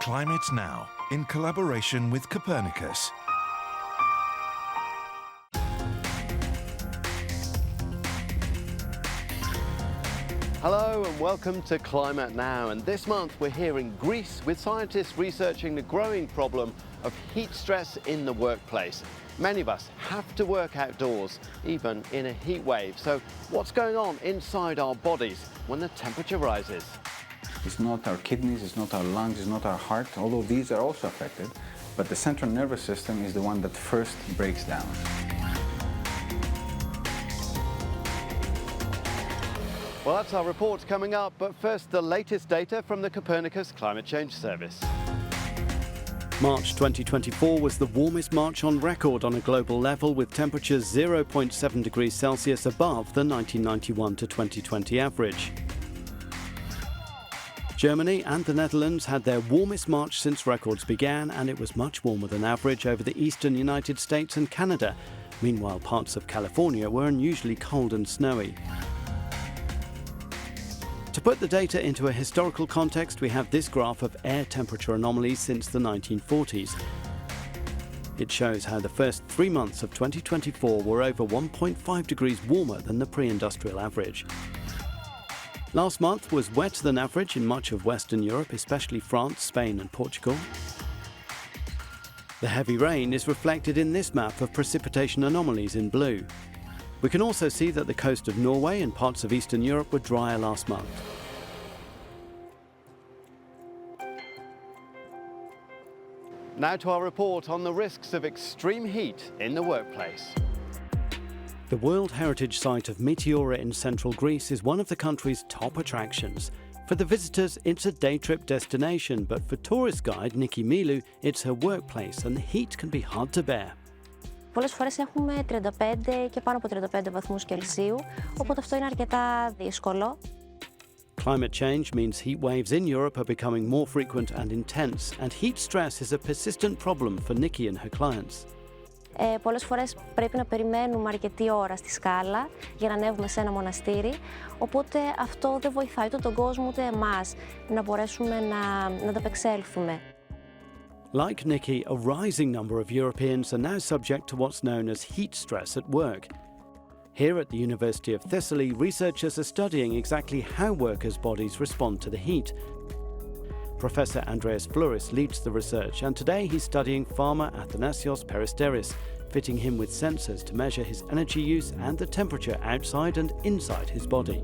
Climate Now, in collaboration with Copernicus. Hello and welcome to Climate Now, and this month we're here in Greece with scientists researching the growing problem of heat stress in the workplace. Many of us have to work outdoors, even in a heat wave. So what's going on inside our bodies when the temperature rises? It's not our kidneys, it's not our lungs, it's not our heart, although these are also affected, but the central nervous system is the one that first breaks down. Well, that's our report coming up, but first the latest data from the Copernicus Climate Change Service. March 2024 was the warmest March on record on a global level, with temperatures 0.7 degrees Celsius above the 1991 to 2020 average. Germany and the Netherlands had their warmest March since records began, and it was much warmer than average over the eastern United States and Canada. Meanwhile, parts of California were unusually cold and snowy. To put the data into a historical context, we have this graph of air temperature anomalies since the 1940s. It shows how the first 3 months of 2024 were over 1.5 degrees warmer than the pre-industrial average. Last month was wetter than average in much of Western Europe, especially France, Spain and Portugal. The heavy rain is reflected in this map of precipitation anomalies in blue. We can also see that the coast of Norway and parts of Eastern Europe were drier last month. Now to our report on the risks of extreme heat in the workplace. The World Heritage Site of Meteora in central Greece is one of the country's top attractions. For the visitors, it's a day trip destination, but for tourist guide Nikki Milou, it's her workplace and the heat can be hard to bear. Πολλές φορές έχουμε 35 και πάνω από 35 βαθμούς Κελσίου, οπότε αυτό είναι αρκετά δύσκολο. Climate change means heat waves in Europe are becoming more frequent and intense, and heat stress is a persistent problem for Nikki and her clients. Πολλές φορές πρέπει να περιμένουμε αρκετή ώρα στη σκάλα για να ανέβουμε σε ένα μοναστήρι, οπότε αυτό δεν βοηθάει ούτε τον κόσμο ούτε εμάς να μπορέσουμε να ανταπεξέλθουμε. Like Nikki, a rising number of Europeans are now subject to what's known as heat stress at work. Here at the University of Thessaly, researchers are studying exactly how workers' bodies respond to the heat. Professor Andreas Fleuris leads the research, and today he's studying farmer Athanasios Peristeris, fitting him with sensors to measure his energy use and the temperature outside and inside his body.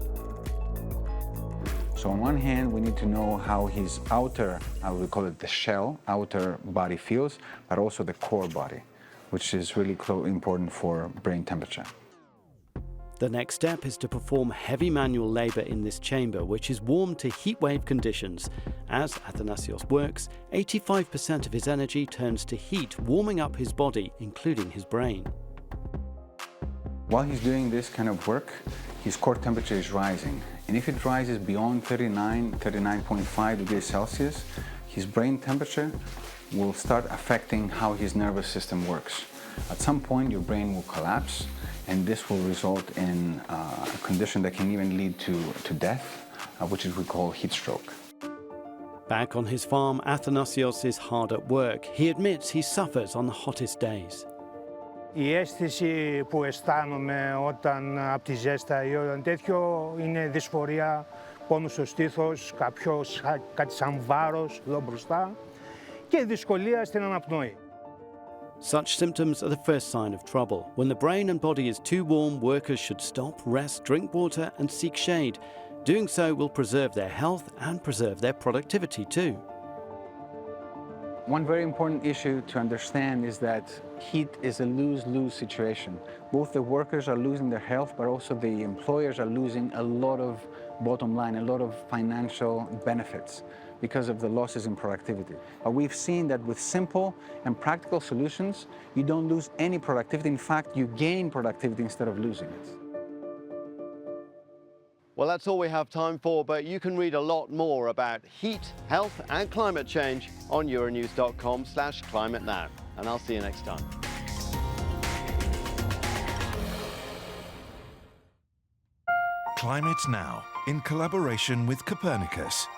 So on one hand, we need to know how his outer, we call it the shell, outer body feels, but also the core body, which is really important for brain temperature. The next step is to perform heavy manual labor in this chamber, which is warmed to heatwave conditions. As Athanasios works, 85% of his energy turns to heat, warming up his body, including his brain. While he's doing this kind of work, his core temperature is rising. And if it rises beyond 39.5 degrees Celsius, his brain temperature will start affecting how his nervous system works. At some point, your brain will collapse, and this will result in a condition that can even lead to death, which we call heat stroke. Back on his farm, Athanasios is hard at work. He admits he suffers on the hottest days. Η αίσθηση που αισθάνομαι όταν από τη ζέστα ή όταν τέτοιο είναι δυσφορία, πόνο στο στήθος, κάτι σαν βάρος εδώ μπροστά και δυσκολία στην αναπνοή. Such symptoms are the first sign of trouble. When the brain and body is too warm, workers should stop, rest, drink water and seek shade. Doing so will preserve their health and preserve their productivity too. One very important issue to understand is that heat is a lose-lose situation. Both the workers are losing their health, but also the employers are losing a lot of bottom line, a lot of financial benefits because of the losses in productivity. But we've seen that with simple and practical solutions, you don't lose any productivity. In fact, you gain productivity instead of losing it. Well, that's all we have time for, but you can read a lot more about heat, health and climate change on euronews.com/climatenow. And I'll see you next time. Climate Now, in collaboration with Copernicus.